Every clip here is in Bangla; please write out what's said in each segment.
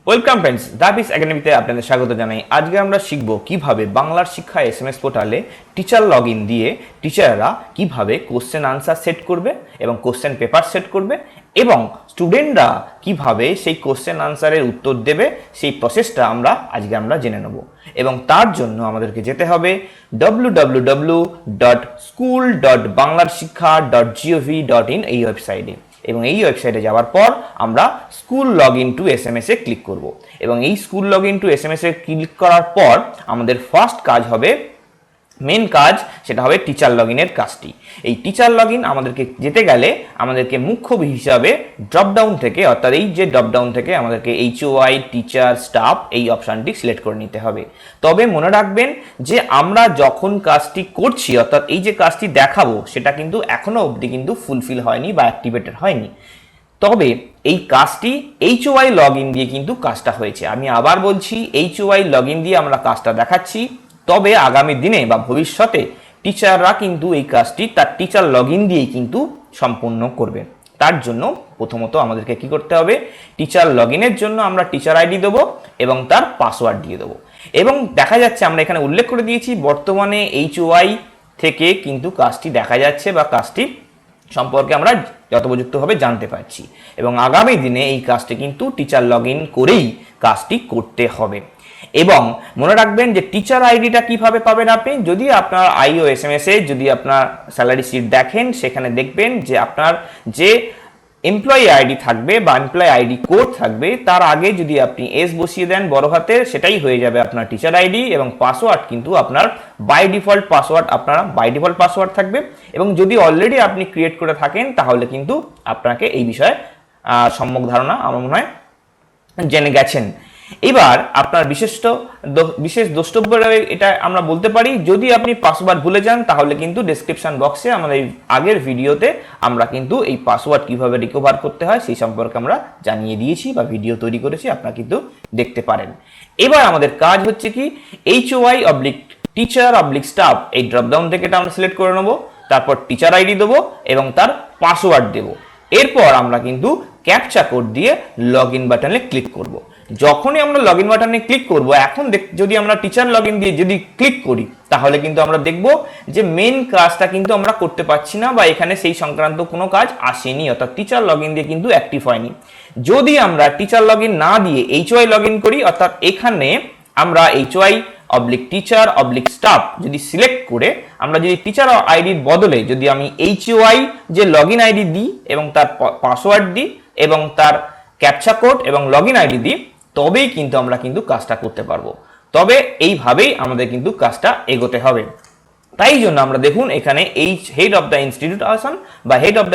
ওয়েলকাম ফ্রেন্ডস, দাবিস একাডেমিতে আপনাদের স্বাগত জানাই। আজকে আমরা শিখব কিভাবে বাংলার শিক্ষা এসএমএস পোর্টালে টিচার লগইন দিয়ে টিচাররা কিভাবে কোশ্চেন আনসার সেট করবে এবং কোশ্চেন পেপার সেট করবে এবং স্টুডেন্টরা কিভাবে সেই কোশ্চেন আনসারের উত্তর দেবে, সেই প্রসেসটা আজকে আমরা জেনে নেব। এবং তার জন্য আমাদেরকে যেতে হবে www.school.banglarshikha.gov.in এই ওয়েবসাইটে। এবং এই ওয়েবসাইটে যাওয়ার পর আমরা স্কুল লগইন টু এসএমএস এ ক্লিক করব। এবং এই স্কুল লগইন টু এসএমএস এ ক্লিক করার পর আমাদের ফার্স্ট কাজ হবে, মেন কাজ, সেটা হবে টিচার লগইনের কাজটি। এই টিচার লগইন আমাদেরকে যেতে গেলে আমাদেরকে মুখ্য হিসাবে ড্রপডাউন থেকে, অর্থাৎ এই যে ড্রপডাউন থেকে আমাদেরকে HOI টিচার স্টাফ এই অপশানটি সিলেক্ট করে নিতে হবে। তবে মনে রাখবেন যে আমরা যখন কাজটি করছি, অর্থাৎ এই যে কাজটি দেখাবো, সেটা কিন্তু এখনো অবধি কিন্তু ফুলফিল হয়নি বা অ্যাক্টিভেটেড হয়নি। তবে এই কাজটি HOI লগইন দিয়ে কিন্তু কাজটা হয়েছে। আমি আবার বলছি, HOI লগইন দিয়ে আমরা কাজটা দেখাচ্ছি। তবে আগামী দিনে বা ভবিষ্যতে টিচাররা কিন্তু এই কাজটি তার টিচার লগইন দিয়েই কিন্তু সম্পূর্ণ করবে। তার জন্য প্রথমত আমাদেরকে কি করতে হবে, টিচার লগইনের জন্য আমরা টিচার আইডি দেবো এবং তার পাসওয়ার্ড দিয়ে দেবো। এবং দেখা যাচ্ছে, আমরা এখানে উল্লেখ করে দিয়েছি, বর্তমানে HOI থেকে কিন্তু কাজটি দেখা যাচ্ছে বা কাজটি সম্পর্কে আমরা যথোপযুক্তভাবে জানতে পারছি। এবং আগামী দিনে এই কাজটি কিন্তু টিচার লগইন করেই কাজটি করতে হবে। এবং মনে রাখবেন যে টিচার আইডিটা কিভাবে পাবেন আপনি, যদি আপনার iOSMS এ যদি আপনার স্যালারি শিট দেখেন, সেখানে দেখবেন যে আপনার যে এমপ্লয়ি আইডি থাকবে বা এমপ্লয়ি আইডি কোড থাকবে, তার আগে যদি আপনি এস বসিয়ে দেন বড় হাতের, সেটাই হয়ে যাবে আপনার টিচার আইডি। এবং পাসওয়ার্ড কিন্তু আপনার বাই ডিফল্ট পাসওয়ার্ড থাকবে। এবং যদি অলরেডি আপনি ক্রিয়েট করে থাকেন, তাহলে কিন্তু আপনাকে এই বিষয়ে সম্যক ধারণা আমার মনে হয় জেনে গেছেন। এবার আপনার বিশেষ দ্রষ্টব্য এটা আমরা বলতে পারি, যদি আপনি পাসওয়ার্ড ভুলে যান, তাহলে কিন্তু ডেসক্রিপশন বক্সে আমাদের আগের ভিডিওতে আমরা কিন্তু এই পাসওয়ার্ড কিভাবে রিকভার করতে হয় সেই সম্পর্কে আমরা জানিয়ে দিয়েছি বা ভিডিও তৈরি করেছি, আপনারা কিন্তু দেখতে পারেন। এবার আমাদের কাজ হচ্ছে কি, HOI/টিচার/স্টাফ এই ড্রপডাউন থেকে এটা আমরা সিলেক্ট করে নেবো। তারপর টিচার আইডি দেবো এবং তার পাসওয়ার্ড দেবো। এরপর আমরা কিন্তু ক্যাপচা কোড দিয়ে লগইন বাটনে ক্লিক করব। যখনই আমরা লগইন বাটনে ক্লিক করব, এখন যদি আমরা টিচার লগইন দিয়ে যদি ক্লিক করি, তাহলে কিন্তু আমরা দেখব যে মেন কাজটা কিন্তু আমরা করতে পারছি না বা এখানে সেই সংক্রান্ত কোনো কাজ আসেনি, অর্থাৎ টিচার লগইন দিয়ে কিন্তু অ্যাক্টিভ হয়নি। যদি আমরা টিচার লগইন না দিয়ে HOI লগইন করি, অর্থাৎ এখানে আমরা HOI/টিচার/স্টাফ যদি সিলেক্ট করে আমরা যদি টিচার আইডির বদলে যদি আমি HOI যে লগইন আইডি দিই এবং তার পাসওয়ার্ড দিই এবং তার ক্যাপচা কোড এবং লগইন আইডি দিই, তবেই কিন্তু আমরা কিন্তু কাজটা করতে পারবো। তবে এইভাবেই আমাদের কিন্তু কাজটা এগোতে হবে। তাই জন্য আমরা দেখুন এখানে হেড অফ দ্য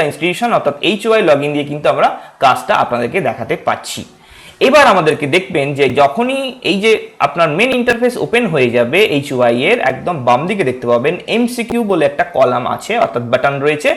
ইনস্টিটিউশন অর্থাৎ HOI লগইন দিয়ে কিন্তু আমরা কাজটা আপনাদেরকে দেখাতে পাচ্ছি। এবার আমাদেরকে দেখবেন যে যখনই এই যে আপনার মেন ইন্টারফেস ওপেন হয়ে যাবে, HOI এর একদম বাম দিকে দেখতে পাবেন MCQ বলে একটা কলাম আছে, অর্থাৎ বাটন রয়েছে।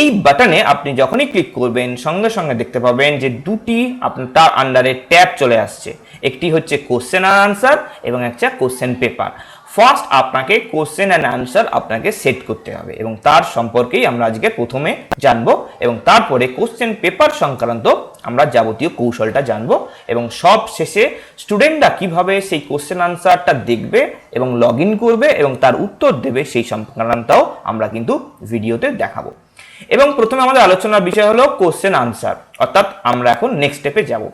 এই বাটনে আপনি যখনই ক্লিক করবেন, সঙ্গে সঙ্গে দেখতে পাবেন যে দুটি আপনার তার আন্ডারে ট্যাব চলে আসছে। একটি হচ্ছে কোশ্চেন অ্যান্ড আনসার এবং একটা কোশ্চেন পেপার। ফার্স্ট আপনাকে কোশ্চেন অ্যান্ড আনসার আপনাকে সেট করতে হবে এবং তার সম্পর্কেই আমরা আজকে প্রথমে জানবো। এবং তারপরে কোশ্চেন পেপার সংক্রান্ত আমরা যাবতীয় কৌশলটা জানবো। এবং সব শেষে স্টুডেন্টরা কিভাবে সেই কোশ্চেন আনসারটা দেখবে এবং লগইন করবে এবং তার উত্তর দেবে, সেই সংক্রান্তও আমরা কিন্তু ভিডিওতে দেখাবো। এবং প্রথমে আমাদের আলোচনার বিষয় হলো কোশ্চেন আনসার, অর্থাৎ আমরা এখন নেক্সট স্টেপে যাব।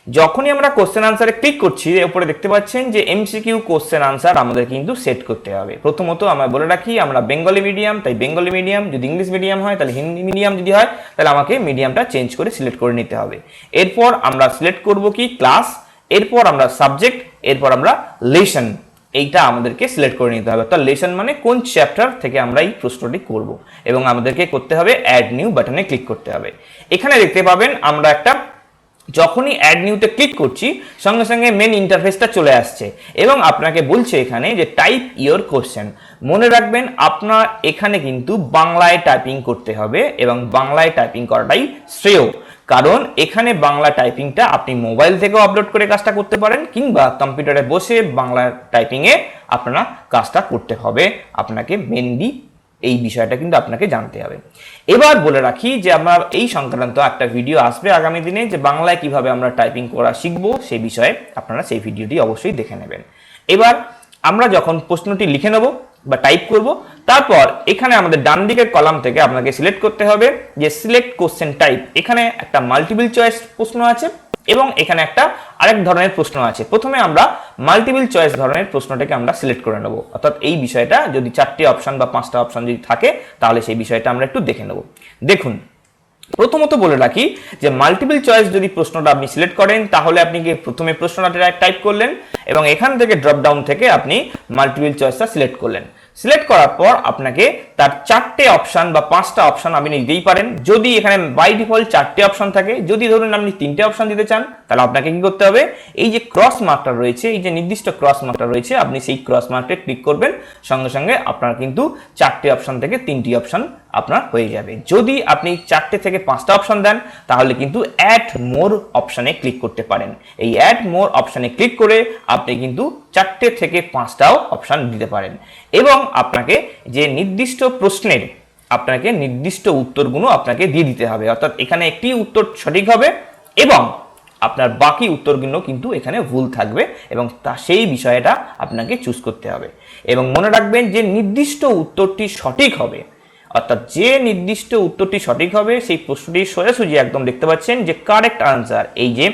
যখনই আমরা কোশ্চেন আনসারে ক্লিক করছি, উপরে দেখতে পাচ্ছেন যে MCQ কোশ্চেন আনসার আমাদের কিন্তু সেট করতে হবে। প্রথমত আমরা বলে রাখি, আমরা বেঙ্গলি মিডিয়াম, তাই বেঙ্গলি মিডিয়াম। যদি ইংলিশ মিডিয়াম হয় তাহলে হিন্দি মিডিয়াম, যদি হয় তাহলে আমাকে মিডিয়ামটা চেঞ্জ করে সিলেক্ট করে নিতে হবে। এরপর আমরা সিলেক্ট করব কি, ক্লাস, এরপর আমরা সাবজেক্ট, এরপর আমরা লেসন, এইটা আমাদেরকে সিলেক্ট করে নিতে হবে। অর্থাৎ লেসন মানে কোন চ্যাপ্টার থেকে আমরা এই প্রশ্নটি করব। এবং আমাদেরকে করতে হবে অ্যাড নিউ বাটনে ক্লিক করতে হবে। এখানে দেখতে পাবেন আমরা যখনই অ্যাড নিউতে ক্লিক করছি, সঙ্গে সঙ্গে মেন ইন্টারফেসটা চলে আসছে এবং আপনাকে বলছে এখানে যে টাইপ ইওর কোশ্চেন। মনে রাখবেন আপনার এখানে কিন্তু বাংলায় টাইপিং করতে হবে এবং বাংলায় টাইপিং করাটাই শ্রেয়। কারণ এখানে বাংলা টাইপিংটা আপনি মোবাইল থেকেও আপলোড করে কাজটা করতে পারেন, কিংবা কম্পিউটারে বসে বাংলা টাইপিংয়ে আপনারা কাজটা করতে হবে আপনাকে মেনলি এই বিষয়টা কিন্তু আপনাকে জানতে হবে। এবার বলে রাখি যে আমরা এই সংক্রান্ত একটা ভিডিও আসবে আগামী দিনে, যে বাংলায় কিভাবে আমরা টাইপিং করা শিখবো সেই বিষয়ে আপনারা সেই ভিডিওটি অবশ্যই দেখে নেবেন। এবার আমরা যখন প্রশ্নটি লিখে নেব বা টাইপ করব, তারপর এখানে আমাদের ডান দিকের কলাম থেকে আপনাকে সিলেক্ট করতে হবে যে সিলেক্ট কোশ্চেন টাইপ। এখানে একটা মাল্টিপল চয়েস প্রশ্ন আছে এবং এখানে একটা আরেক ধরনের প্রশ্ন আছে। প্রথমে আমরা মাল্টিপল চয়েস ধরনের প্রশ্নটাকে আমরা সিলেক্ট করে নেব, অর্থাৎ এই বিষয়টা যদি 4টে অপশন বা 5টা অপশন যদি থাকে তাহলে সেই বিষয়টা আমরা একটু দেখে নেব। দেখুন, প্রথমত বলে রাখি যে মাল্টিপল চয়েস যদি প্রশ্নটা আপনি সিলেক্ট করেন তাহলে আপনি প্রথমে প্রশ্নটা টাইপ করলেন এবং এখান থেকে ড্রপ ডাউন থেকে আপনি মাল্টিপল চয়েসটা সিলেক্ট করলেন। সিলেক্ট করার পর আপনাকে তার 4টে অপশন বা 5টা অপশন আপনি দিতেই পারেন। যদি এখানে বাই ডিফল্ট 4টে অপশন থাকে, যদি ধরুন আপনি 3টে অপশন দিতে চান তাহলে আপনাকে কি করতে হবে, এই যে ক্রস মার্কটা রয়েছে, এই যে নির্দিষ্ট ক্রস মার্কটা রয়েছে, আপনি সেই ক্রস মার্কে ক্লিক করবেন, সঙ্গে সঙ্গে আপনার কিন্তু 4টে অপশন থেকে 3টি অপশন আপনার হয়ে যাবে। যদি আপনি 4টে থেকে 5টা অপশন দেন তাহলে কিন্তু অ্যাড মোর অপশনে ক্লিক করতে পারেন। এই অ্যাড মোর অপশনে ক্লিক করে আপনি কিন্তু 4টে থেকে 5টাও অপশন দিতে পারেন এবং আপনাকে যে নির্দিষ্ট প্রশ্নের আপনাকে নির্দিষ্ট উত্তরগুলো আপনাকে দিয়ে দিতে হবে, অর্থাৎ এখানে একটি উত্তর সঠিক হবে এবং আপনার বাকি উত্তরগুলো কিন্তু এখানে ভুল থাকবে এবং সেই বিষয়টা আপনাকে চুজ করতে হবে। এবং মনে রাখবেন যে নির্দিষ্ট উত্তরটি সঠিক হবে, অর্থাৎ যে নির্দিষ্ট উত্তরটি সঠিক হবে সেই প্রশ্নটি সোজাসুজি একদম দেখতে পাচ্ছেন যে কারেক্ট আনসার, এই যে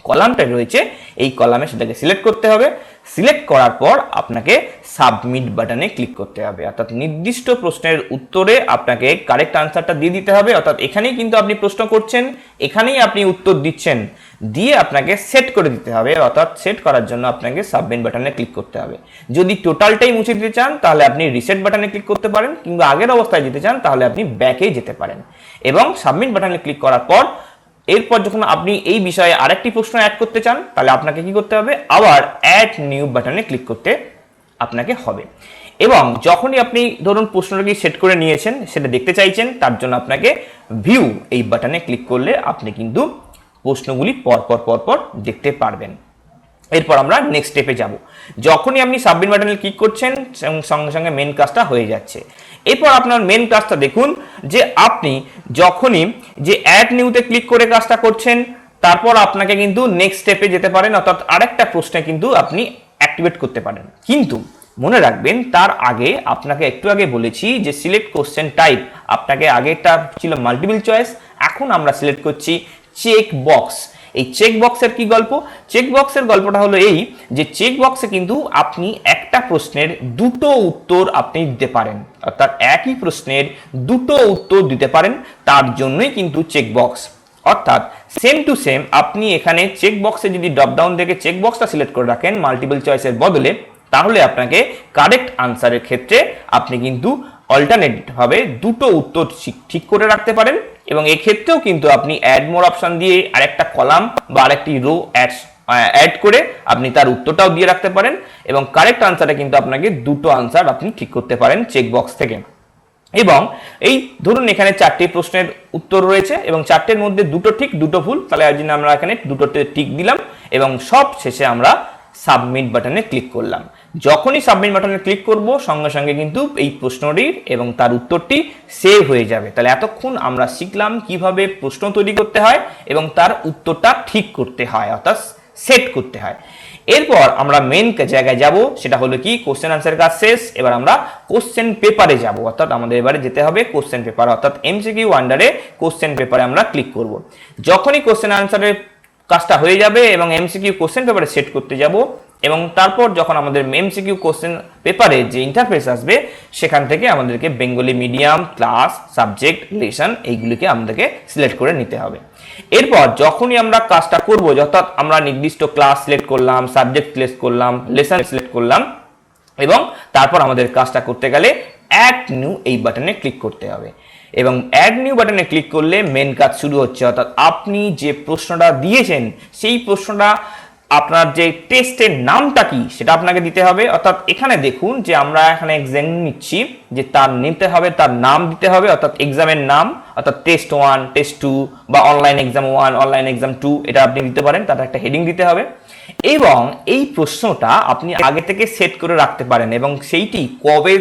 কলামটা রয়েছে এই কলামে সেটাকে সিলেক্ট করতে হবে। সিলেক্ট করার পর আপনাকে সাবমিট বাটনে ক্লিক করতে হবে, অর্থাৎ নির্দিষ্ট প্রশ্নের উত্তরে আপনাকে কারেক্ট আনসারটা দিয়ে দিতে হবে। অর্থাৎ এখানেই কিন্তু আপনি প্রশ্ন করছেন, এখানেই আপনি উত্তর দিচ্ছেন, দিয়ে আপনাকে সেট করে দিতে হবে, অর্থাৎ সেট করার জন্য আপনাকে সাবমিট বাটনে ক্লিক করতে হবে। যদি টোটালটাই মুছে দিতে চান তাহলে আপনি রিসেট বাটনে ক্লিক করতে পারেন, কিংবা আগের অবস্থায় যেতে চান তাহলে আপনি ব্যাকে যেতে পারেন। এবং সাবমিট বাটনে ক্লিক করার পর এরপর যখন আপনি এই বিষয়ে আরেকটি প্রশ্ন অ্যাড করতে চান তাহলে আপনাকে কি করতে হবে, আবার অ্যাড নিউ বাটনে ক্লিক করতে আপনাকে হবে। এবং যখনই আপনি ধরুন প্রশ্নটাকে সেট করে নিয়েছেন, সেটা দেখতে চাইছেন, তার জন্য আপনাকে ভিউ এই বাটনে ক্লিক করলে আপনি কিন্তু প্রশ্নগুলি পরপর দেখতে পারবেন। এরপর আমরা নেক্সট স্টেপে যাব। যখনই আপনি সাবমিট বাটনে ক্লিক করছেন সঙ্গে সঙ্গে মেন কাজটা হয়ে যাচ্ছে। এরপর আপনার মেন কাজটা দেখুন যে আপনি যখনই যে অ্যাড নিউতে ক্লিক করে কাজটা করছেন তারপর আপনাকে কিন্তু নেক্সট স্টেপে যেতে পারেন, অর্থাৎ আরেকটা প্রশ্নে কিন্তু আপনি অ্যাক্টিভেট করতে পারেন। কিন্তু মনে রাখবেন তার আগে আপনাকে একটু আগে বলেছি যে সিলেক্ট কোশ্চেন টাইপ, আপনাকে আগেটা ছিল মাল্টিপল চয়েস, এখন আমরা সিলেক্ট করছি চেক বক্স। এই চেক বক্সের কি গল্প? চেক বক্সের গল্পটা হলো এই যে চেক বক্সে কিন্তু আপনি একটা প্রশ্নের দুটো উত্তর আপনি দিতে পারেন, অর্থাৎ একই প্রশ্নের দুটো উত্তর দিতে পারেন, তার জন্যই কিন্তু চেক বক্স। অর্থাৎ সেম টু সেম আপনি এখানে চেক বক্সে যদি ড্রপ ডাউন থেকে চেক বক্সটা সিলেক্ট করে রাখেন মাল্টিপল চয়েসের বদলে, তাহলে আপনাকে কারেক্ট আনসারের ক্ষেত্রে আপনি কিন্তু অল্টারনেট ভাবে দুটো উত্তর ঠিক করে রাখতে পারেন। এবং এই ক্ষেত্রেও কিন্তু আপনি অ্যাড মোর অপশন দিয়ে আরেকটা কলাম বা আরেকটি রো অ্যাড করে আপনি তার উত্তরটাও দিয়ে রাখতে পারেন এবং কারেক্ট আনসারে কিন্তু আপনাকে দুটো আনসার আপনি ঠিক করতে পারেন চেক বক্স থেকে। এবং এই ধরুন এখানে 4টি প্রশ্নের উত্তর রয়েছে এবং 4টের মধ্যে দুটো ঠিক দুটো ভুল, তাহলে এই জন্য আমরা এখানে দুটোতে টিক দিলাম এবং সব শেষে আমরা সাবমিট বাটনে ক্লিক করলাম। যখনই সাবমিট বাটনে ক্লিক করব সঙ্গে সঙ্গে কিন্তু এই প্রশ্নটির এবং তার উত্তরটি সেভ হয়ে যাবে। তাহলে এতক্ষণ আমরা শিখলাম কিভাবে প্রশ্ন তৈরি করতে হয় এবং তার উত্তরটা ঠিক করতে হয়, অর্থাৎ সেট করতে হয়। এরপর আমরা মেন জায়গায় যাব, সেটা হলো কি কোশ্চেন আনসার কাজ শেষ। এবার আমরা কোশ্চেন পেপারে যাব, অর্থাৎ আমাদের এবারে যেতে হবে কোশ্চেন পেপার, অর্থাৎ এমসিকিউ আন্ডারে কোশ্চেন পেপারে আমরা ক্লিক করব। যখনই কোশ্চেন আনসারের কাজটা হয়ে যাবে এবং এমসিকিউ কোশ্চেন পেপারে সেট করতে যাব এবং তারপর যখন আমাদের এমসিকিউ কোশ্চেন পেপারে যে ইন্টারফেস আসবে সেখান থেকে আমাদেরকে Bengali medium, class, subject, lesson এইগুলিকে আমাদেরকে সিলেক্ট করে নিতে হবে। এরপর যখনই আমরা কাজটা করব, অর্থাৎ আমরা নির্দিষ্ট ক্লাস সিলেক্ট করলাম, সাবজেক্ট সিলেক্ট করলাম, লেসন সিলেক্ট করলাম এবং তারপর আমাদের কাজটা করতে গেলে অ্যাড নিউ এই বাটনে ক্লিক করতে হবে এবং অ্যাড নিউ বাটনে ক্লিক করলে মেন কাজ শুরু হচ্ছে। অর্থাৎ আপনি যে প্রশ্নটা দিয়েছেন সেই প্রশ্নটা আপনার যে টেস্টের নামটা কি সেটা আপনাকে দিতে হবে। অর্থাৎ এখানে দেখুন যে আমরা এখানে এক্সাম নিচ্ছি, যে তার নিতে হবে, তার নাম দিতে হবে, অর্থাৎ এক্সামের নাম, অর্থাৎ টেস্ট 1, টেস্ট 2 বা অনলাইন এক্সাম 1, অনলাইন এক্সাম 2 এটা আপনি দিতে পারেন, তার একটা হেডিং দিতে হবে। এবং এই প্রশ্নটা আপনি আগে থেকে সেট করে রাখতে পারেন এবং সেইটি কবে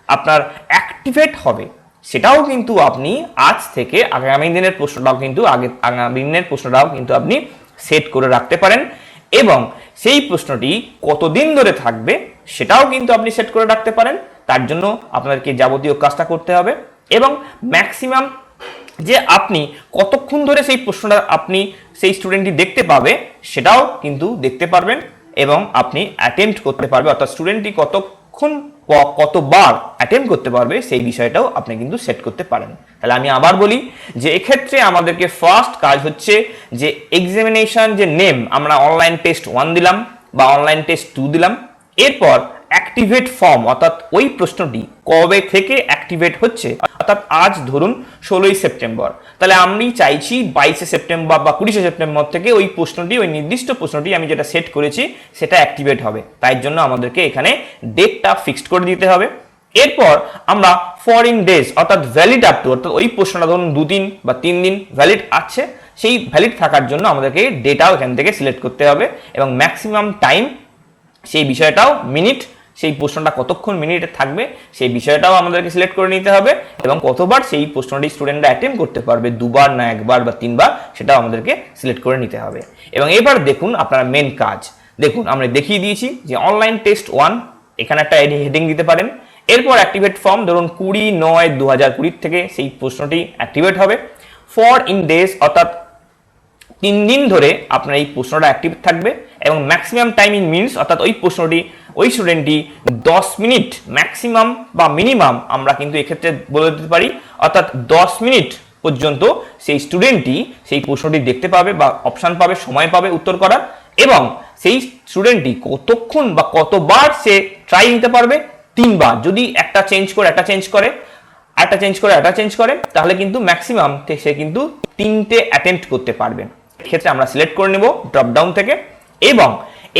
আপনার অ্যাক্টিভেট হবে, সেটাও কিন্তু আপনি আজ থেকে আগামী দিনের প্রশ্নটাও কিন্তু আপনি সেট করে রাখতে পারেন এবং সেই প্রশ্নটি কতদিন ধরে থাকবে সেটাও কিন্তু আপনি সেট করে রাখতে পারেন। তার জন্য আপনাদেরকে যাবতীয় কাজটা করতে হবে এবং ম্যাক্সিমাম যে আপনি কতক্ষণ ধরে সেই প্রশ্নটা আপনি সেই স্টুডেন্টটি দেখতে পাবে সেটাও কিন্তু দেখতে পারবেন এবং আপনি অ্যাটেম্প্ট করতে পারবে, অর্থাৎ স্টুডেন্টটি কতবার অ্যাটেম্প্ট করতে পারবে সেই বিষয়টাও আপনি কিন্তু সেট করতে পারেন। তাহলে আমি আবার বলি যে এক্ষেত্রে আমাদেরকে ফার্স্ট কাজ হচ্ছে যে এক্সামিনেশন যে নেম আমরা অনলাইন টেস্ট 1 দিলাম বা অনলাইন টেস্ট 2 দিলাম, এরপর অ্যাক্টিভেট ফর্ম অর্থাৎ ওই প্রশ্নটি কবে থেকে অ্যাক্টিভেট হচ্ছে, অর্থাৎ আজ ধরুন 16ই সেপ্টেম্বর, তাহলে আমি চাইছি 22শে সেপ্টেম্বর বা 20শে সেপ্টেম্বর থেকে ওই প্রশ্নটি, ওই নির্দিষ্ট প্রশ্নটি আমি যেটা সেট করেছি সেটা অ্যাক্টিভেট হবে। তাই জন্য আমাদেরকে এখানে ডেটটা ফিক্সড করে দিতে হবে। এরপর আমরা ফরেন ডেজ অর্থাৎ ভ্যালিড আপ টু, অর্থাৎ ওই প্রশ্নটা ধরুন 2 দিন বা 3 দিন ভ্যালিড আছে, সেই ভ্যালিড থাকার জন্য আমাদেরকে ডেটাও এখান থেকে সিলেক্ট করতে হবে এবং ম্যাক্সিমাম টাইম সেই বিষয়টাও মিনিট, সেই প্রশ্নটা কতক্ষণ মিনিটে থাকবে সেই বিষয়টাও আমাদেরকে সিলেক্ট করে নিতে হবে এবং কতবার সেই প্রশ্নটি স্টুডেন্টরা অ্যাটেম্প্ট করতে পারবে, 2 বার না 1 বার বা 3 বার, সেটাও আমাদেরকে সিলেক্ট করে নিতে হবে। এবং এবার দেখুন আপনারা মেন কাজ দেখুন, আমরা দেখিয়ে দিয়েছি যে অনলাইন টেস্ট 1, এখানে একটা হেডিং দিতে পারেন। এরপর অ্যাক্টিভেট ফর্ম ধরুন 20/9/2020 থেকে সেই প্রশ্নটি অ্যাক্টিভেট হবে। ফর ইন ডেজ অর্থাৎ 3 দিন ধরে আপনার এই প্রশ্নটা অ্যাক্টিভ থাকবে এবং ম্যাক্সিমাম টাইম ইন মিনিটস অর্থাৎ ওই প্রশ্নটি ওই স্টুডেন্টটি 10 মিনিট ম্যাক্সিমাম বা মিনিমাম আমরা কিন্তু এক্ষেত্রে বলে দিতে পারি, অর্থাৎ 10 মিনিট পর্যন্ত সেই স্টুডেন্টটি সেই প্রশ্নটি দেখতে পাবে বা অপশান পাবে, সময় পাবে উত্তর করার এবং সেই স্টুডেন্টটি কতক্ষণ বা কতবার সে ট্রাই নিতে পারবে, 3 বার। যদি একটা চেঞ্জ করে তাহলে কিন্তু ম্যাক্সিমাম সে কিন্তু 3টে অ্যাটেম্প্ট করতে পারবেন। এক্ষেত্রে আমরা সিলেক্ট করে নেব ড্রপ ডাউন থেকে এবং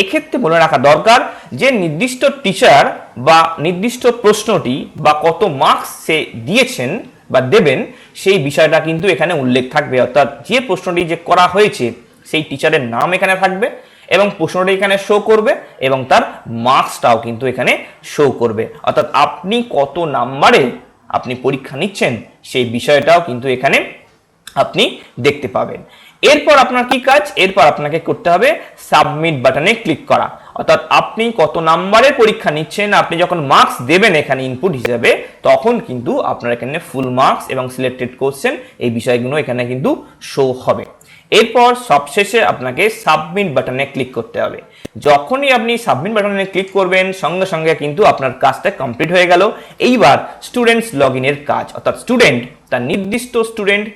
এক্ষেত্রে মনে রাখা দরকার যে নির্দিষ্ট টিচার বা নির্দিষ্ট প্রশ্নটি বা কত মার্কস সে দিয়েছেন বা দেবেন সেই বিষয়টা কিন্তু এখানে উল্লেখ থাকবে, অর্থাৎ যে প্রশ্নটি যে করা হয়েছে সেই টিচারের নাম এখানে থাকবে এবং প্রশ্নটি এখানে শো করবে এবং তার মার্কসটাও কিন্তু এখানে শো করবে, অর্থাৎ আপনি কত নাম্বারে আপনি পরীক্ষা নিচ্ছেন সেই বিষয়টাও কিন্তু এখানে আপনি দেখতে পাবেন। এরপর আপনার কি কাজ, এরপর আপনাকে করতে হবে সাবমিট বাটনে ক্লিক করা, অর্থাৎ আপনি কত নাম্বারের পরীক্ষা নিচ্ছেন, আপনি যখন মার্কস দেবেন এখানে ইনপুট হিসেবে তখন কিন্তু আপনার এখানে ফুল মার্কস এবং সিলেক্টেড কোশ্চেন এই বিষয়গুলো এখানে কিন্তু শো হবে। এরপর সবশেষে আপনাকে সাবমিট বাটনে ক্লিক করতে হবে। যখনই আপনি সাবমিট বাটনে ক্লিক করবেন সঙ্গে সঙ্গে কিন্তু আপনার কাজটা কমপ্লিট হয়ে গেল। এইবার স্টুডেন্টস লগইনের কাজ, অর্থাৎ স্টুডেন্ট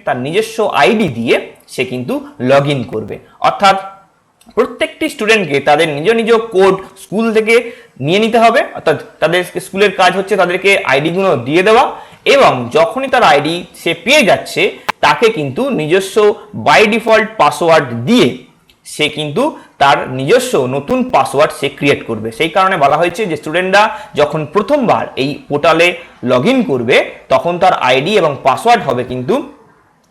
তার নিজস্ব আইডি দিয়ে সে কিন্তু লগইন করবে, অর্থাৎ প্রত্যেকটি স্টুডেন্টকে তাদের নিজ নিজ কোড স্কুল থেকে নিয়ে নিতে হবে, অর্থাৎ তাদের স্কুলের কাজ হচ্ছে তাদেরকে আইডিগুলো দিয়ে দেওয়া এবং যখনই তার আইডি সে পেয়ে যাচ্ছে তাকে কিন্তু নিজস্ব বাই ডিফল্ট পাসওয়ার্ড দিয়ে সে কিন্তু তার নিজস্ব নতুন পাসওয়ার্ড সে ক্রিয়েট করবে। সেই কারণে বলা হয়েছে যে স্টুডেন্টরা যখন প্রথমবার এই পোর্টালে লগইন করবে তখন তার আইডি এবং পাসওয়ার্ড হবে কিন্তু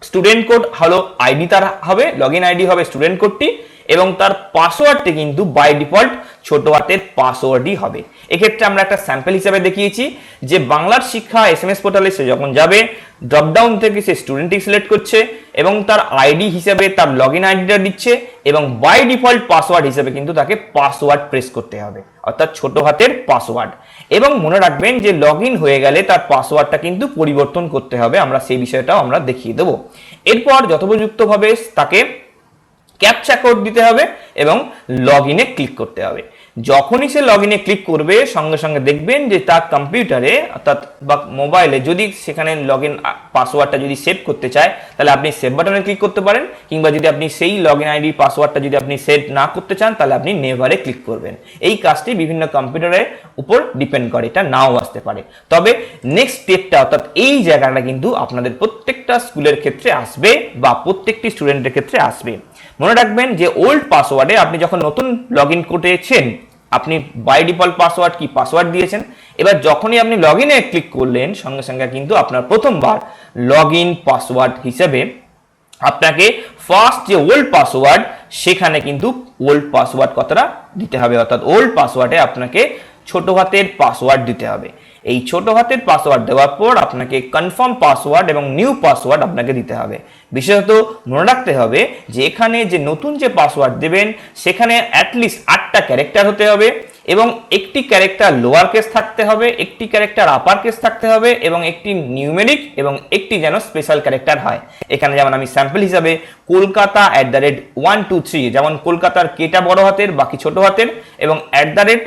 স্টুডেন্ট কোড হলো আইডি, তার হবে লগইন আইডি হবে স্টুডেন্ট কোডটি এবং তার পাসওয়ার্ডটি কিন্তু বাই ডিফল্ট ছোট হাতের পাসওয়ার্ডই হবে। এক্ষেত্রে আমরা একটা স্যাম্পল হিসেবে দেখিয়েছি যে বাংলার শিক্ষা SMS পোর্টালে সে যখন যাবে ড্রপডাউন থেকে সে স্টুডেন্টটি সিলেক্ট করছে এবং তার আইডি হিসেবে তার লগইন আইডিটা দিচ্ছে এবং বাই ডিফল্ট পাসওয়ার্ড হিসেবে কিন্তু তাকে পাসওয়ার্ড প্রেস করতে হবে, অর্থাৎ ছোট হাতের পাসওয়ার্ড। এবং মনে রাখবেন যে লগইন হয়ে গেলে তার পাসওয়ার্ডটা কিন্তু পরিবর্তন করতে হবে, আমরা সেই বিষয়টাও আমরা দেখিয়ে দেবো। এরপর যথোপযুক্তভাবে তাকে ক্যাপচা কোড দিতে হবে এবং লগইনে ক্লিক করতে হবে। যখনই সে লগইনে ক্লিক করবে সঙ্গে সঙ্গে দেখবেন যে তার কম্পিউটারে অর্থাৎ বা মোবাইলে যদি সেখানে লগইন পাসওয়ার্ডটা যদি সেভ করতে চায় তাহলে আপনি সেভ বাটনে ক্লিক করতে পারেন, কিংবা যদি আপনি সেই লগইন আইডি পাসওয়ার্ডটা যদি আপনি সেভ না করতে চান তাহলে আপনি নেভারে ক্লিক করবেন। এই কাজটি বিভিন্ন কম্পিউটারের উপর ডিপেন্ড করে, এটা নাও আসতে পারে। তবে নেক্সট স্টেপটা অর্থাৎ এই জায়গাটা কিন্তু আপনাদের প্রত্যেকটা স্কুলের ক্ষেত্রে আসবে বা প্রত্যেকটি স্টুডেন্টের ক্ষেত্রে আসবে। মনে রাখবেন যে ওল্ড পাসওয়ার্ডে আপনি যখন নতুন লগইন করেছেন আপনি বাই ডিফল্ট পাসওয়ার্ড কি পাসওয়ার্ড দিয়েছেন, এবার যখনই আপনি লগইনে ক্লিক করলেন সঙ্গে সঙ্গে কিন্তু আপনার প্রথমবার লগইন পাসওয়ার্ড হিসেবে আপনাকে ফার্স্ট যে ওল্ড পাসওয়ার্ড সেখানে কিন্তু ওল্ড পাসওয়ার্ড কথাটা দিতে হবে, অর্থাৎ ওল্ড পাসওয়ার্ডে আপনাকে ছোট হাতের পাসওয়ার্ড দিতে হবে। এই ছোট হাতের পাসওয়ার্ড দেওয়ার পর আপনাকে কনফার্ম পাসওয়ার্ড এবং নিউ পাসওয়ার্ড আপনাকে দিতে হবে। বিশেষত মনে রাখতে হবে যে এখানে যে নতুন যে পাসওয়ার্ড দেবেন সেখানে অ্যাটলিস্ট 8টা ক্যারেক্টার হতে হবে এবং একটি ক্যারেক্টার লোয়ার কেস থাকতে হবে, একটি ক্যারেক্টার আপার কেস থাকতে হবে এবং একটি নিউমেরিক এবং একটি যেন স্পেশাল ক্যারেক্টার হয়। এখানে যেমন আমি স্যাম্পল হিসাবে কলকাতা @123, যেমন কলকাতার কেটা বড় হাতের বাকি ছোট হাতের এবং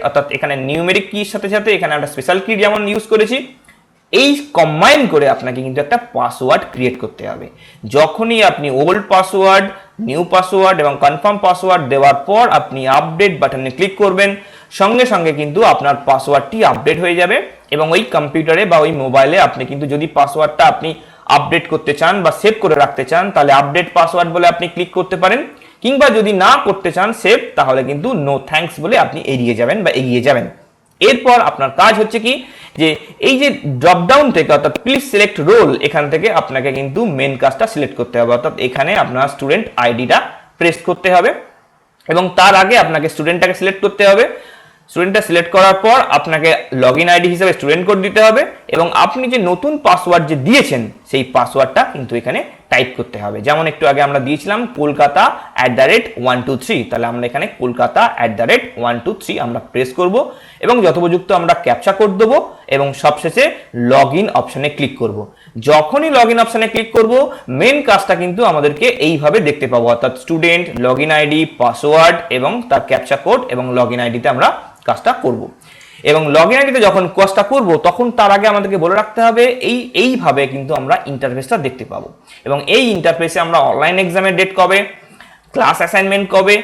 অর্থাৎ এখানে নিউমেরিক কির সাথে সাথে এখানে একটা স্পেশাল কি যেমন ইউজ করেছি, এই কম্বাইন করে আপনাকে কিন্তু একটা পাসওয়ার্ড ক্রিয়েট করতে হবে। যখনই আপনি ওল্ড পাসওয়ার্ড, নিউ পাসওয়ার্ড এবং কনফার্ম পাসওয়ার্ড দেওয়ার পর আপনি আপডেট বাটনে ক্লিক করবেন, সঙ্গে সঙ্গে কিন্তু আপনার পাসওয়ার্ডটি আপডেট হয়ে যাবে এবং ওই কম্পিউটারে বা ওই মোবাইলে আপনি কিন্তু যদি পাসওয়ার্ডটা আপনি আপডেট করতে চান বা সেভ করে রাখতে চান তাহলে আপডেট পাসওয়ার্ড বলে আপনি ক্লিক করতে পারেন, কিংবা যদি না করতে চান সেভ তাহলে কিন্তু নো থ্যাঙ্কস বলে আপনি এড়িয়ে যাবেন বা এগিয়ে যাবেন। এরপর আপনার কাজ হচ্ছে কি যে এই যে ড্রপডাউন থেকে অর্থাৎ প্লিজ সিলেক্ট রোল, এখান থেকে আপনাকে কিন্তু মেন কাজটা সিলেক্ট করতে হবে, অর্থাৎ এখানে আপনার স্টুডেন্ট আইডিটা প্রেস করতে হবে এবং তার আগে আপনাকে স্টুডেন্টটাকে সিলেক্ট করতে হবে। স্টুডেন্টটা সিলেক্ট করার পর আপনাকে লগইন আইডি হিসেবে স্টুডেন্ট কোড দিতে হবে এবং আপনি যে নতুন পাসওয়ার্ড যে দিয়েছেন সেই পাসওয়ার্ডটা কিন্তু এখানে টাইপ করতে হবে। যেমন একটু আগে আমরা দিয়েছিলাম কলকাতা @123, তাহলে আমরা এখানে কলকাতা @123 আমরা প্রেস করব এবং যথোপযুক্ত আমরা ক্যাপচা কোড দেবো এবং সবশেষে লগইন অপশনে ক্লিক করব। যখনই লগইন অপশনে ক্লিক করব মেন কাজটা কিন্তু আমাদেরকে এইভাবে দেখতে পাবো, অর্থাৎ স্টুডেন্ট, লগইন আইডি, পাসওয়ার্ড এবং তার ক্যাপচা কোড এবং লগইন আইডিতে আমরা কাজটা করব। এবং লগইন আইডিতে যখন কাজটা করব তখন তার আগে আমাদেরকে বলে রাখতে হবে এইভাবে কিন্তু আমরা ইন্টারফেসটা দেখতে পাবো এবং এই ইন্টারফেসে আমরা অনলাইন এক্সামের ডেট কবে, ক্লাস অ্যাসাইনমেন্ট কবে,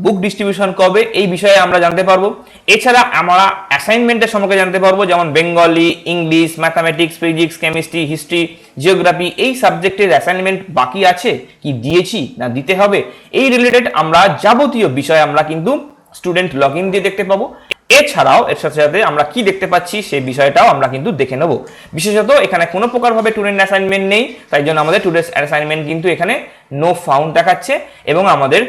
বুক ডিস্ট্রিবিউশন কবে এই বিষয়ে আমরা জানতে পারবো। এছাড়া আমরা অ্যাসাইনমেন্টের সম্পর্কে জানতে পারবো, যেমন Bengali, English, mathematics, physics, chemistry, history, geography এই সাবজেক্টের অ্যাসাইনমেন্ট বাকি আছে কি দিয়েছি না দিতে হবে, এই রিলেটেড আমরা যাবতীয় বিষয় আমরা কিন্তু স্টুডেন্ট লগইন দিয়ে দেখতে পাবো। এছাড়াও এর সাথে সাথে আমরা কি দেখতে পাচ্ছি সেই বিষয়টাও আমরা কিন্তু দেখে নেব। বিশেষত এখানে কোনো প্রকারভাবে স্টুডেন্ট অ্যাসাইনমেন্ট নেই, তাই জন্য আমাদের স্টুডেন্ট অ্যাসাইনমেন্ট কিন্তু এখানে নো ফাউন্ড দেখাচ্ছে এবং আমাদের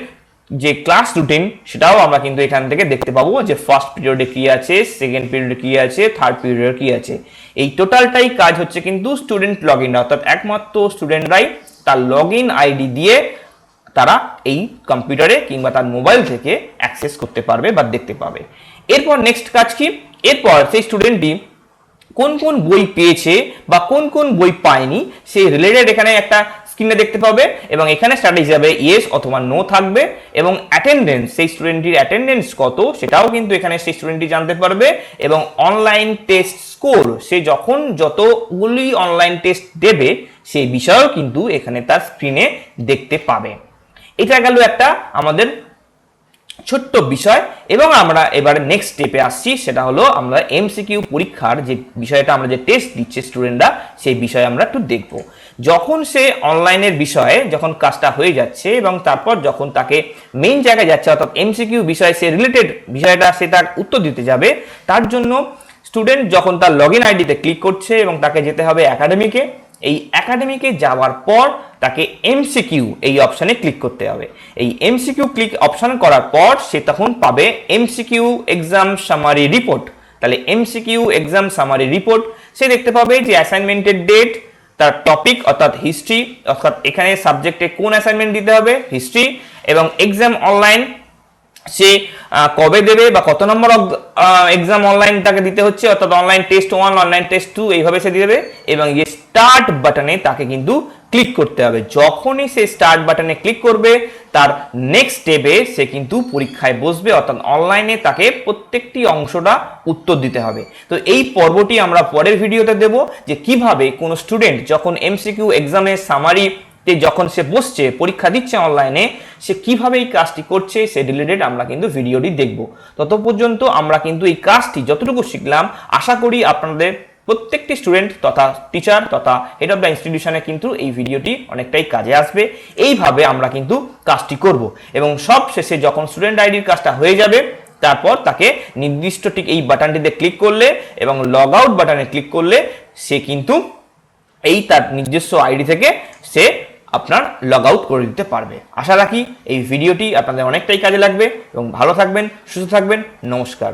যে ক্লাস রুটিন সেটাও আমরা কিন্তু এখান থেকে দেখতে পাবো যে ফার্স্ট পিরিয়ডে কি আছে, সেকেন্ড পিরিয়ডে কি আছে, থার্ড পিরিয়ডে কি আছে। এই টোটালটাই কাজ হচ্ছে কিন্তু স্টুডেন্ট লগইন, অর্থাৎ একমাত্র স্টুডেন্টরাই তার লগইন আইডি দিয়ে তারা এই কম্পিউটারে কিংবা তার মোবাইল থেকে অ্যাক্সেস করতে পারবে বা দেখতে পাবে। এরপর নেক্সট কাজ কি, এরপর সেই স্টুডেন্টটি কোন কোন বই পেয়েছে বা কোন কোন বই পায়নি সেই রিলেটেড এখানে একটা স্ক্রিনে দেখতে পাবে এবং এখানে স্ট্যাটাস হিসাবে ইয়েস অথবা নো থাকবে এবং অ্যাটেন্ডেন্স, সেই স্টুডেন্টটির অ্যাটেন্ডেন্স কত সেটাও কিন্তু এখানে সেই স্টুডেন্টটি জানতে পারবে এবং অনলাইন টেস্ট স্কোর, সে যখন যতগুলি অনলাইন টেস্ট দেবে সেই বিষয়েও কিন্তু এখানে তার স্ক্রিনে দেখতে পাবে। এটা গেল একটা আমাদের ছোট্ট বিষয় এবং আমরা এবারে নেক্সট স্টেপে আসছি, সেটা হলো আমরা এমসিকিউ পরীক্ষার যে বিষয়টা আমরা যে টেস্ট দিচ্ছে স্টুডেন্টরা সেই বিষয়ে আমরা একটু দেখব। যখন সে অনলাইনের বিষয়ে যখন কাজটা হয়ে যাচ্ছে এবং তারপর যখন তাকে মেইন জায়গায় যাচ্ছে অর্থাৎ এমসিকিউ বিষয়ে সে রিলেটেড বিষয়টা সে তার উত্তর দিতে যাবে, তার জন্য স্টুডেন্ট যখন তার লগইন আইডিতে ক্লিক করছে এবং তাকে যেতে হবে একাডেমিকে, এই একাডেমিকে যাওয়ার পর তাকে এমসিকিউ এই অপশনে ক্লিক করতে হবে। এই এমসিকিউ ক্লিক অপশন করার পর সে তখন পাবে এমসিকিউ এক্সাম সামারি রিপোর্ট। তাহলে এমসিকিউ এক্সাম সামারি রিপোর্ট সে দেখতে পাবে যে অ্যাসাইনমেন্টের ডেট, তার টপিক অর্থাৎ হিস্ট্রি, অর্থাৎ এখানে সাবজেক্টে কোন অ্যাসাইনমেন্ট দিতে হবে হিস্ট্রি, এবং এক্সাম অনলাইন সে কবে দেবে বা কত নম্বর এক্সাম অনলাইন তাকে দিতে হচ্ছে, অর্থাৎ অনলাইন টেস্ট 1, অনলাইন টেস্ট 2 এইভাবে সে দিয়ে দেবে এবং এই স্টার্ট বাটনে তাকে কিন্তু ক্লিক করতে হবে। যখনই সে স্টার্ট বাটনে ক্লিক করবে তার নেক্সট স্টেপে সে কিন্তু পরীক্ষায় বসবে, অর্থাৎ অনলাইনে তাকে প্রত্যেকটি অংশটা উত্তর দিতে হবে। তো এই পর্বটি আমরা পরের ভিডিওতে দেব যে কিভাবে কোনো স্টুডেন্ট যখন এমসিকিউ এক্সামের সামারি যখন সে বসছে পরীক্ষা দিচ্ছে অনলাইনে সে কিভাবে এই কাজটি করছে সে রিলেটেড আমরা কিন্তু ভিডিওটি দেখব। তত পর্যন্ত আমরা কিন্তু এই কাজটি যতটুকু শিখলাম আশা করি আপনাদের প্রত্যেকটি স্টুডেন্ট তথা টিচার তথা হেড অফ দ্য ইনস্টিটিউশনে কিন্তু এই ভিডিওটি অনেকটাই কাজে আসবে। এইভাবে আমরা কিন্তু কাজটি করব এবং সব শেষে যখন স্টুডেন্ট আইডির কাজটা হয়ে যাবে তারপর তাকে নির্দিষ্ট ঠিক এই বাটনটিতে ক্লিক করলে এবং লগ আউট বাটনে ক্লিক করলে সে কিন্তু এই তার নিজস্ব আইডি থেকে সে আপনার লগ আউট করে দিতে পারবে। আশা রাখি এই ভিডিওটি আপনাদের অনেকটাই কাজে লাগবে এবং ভালো থাকবেন, সুস্থ থাকবেন। নমস্কার।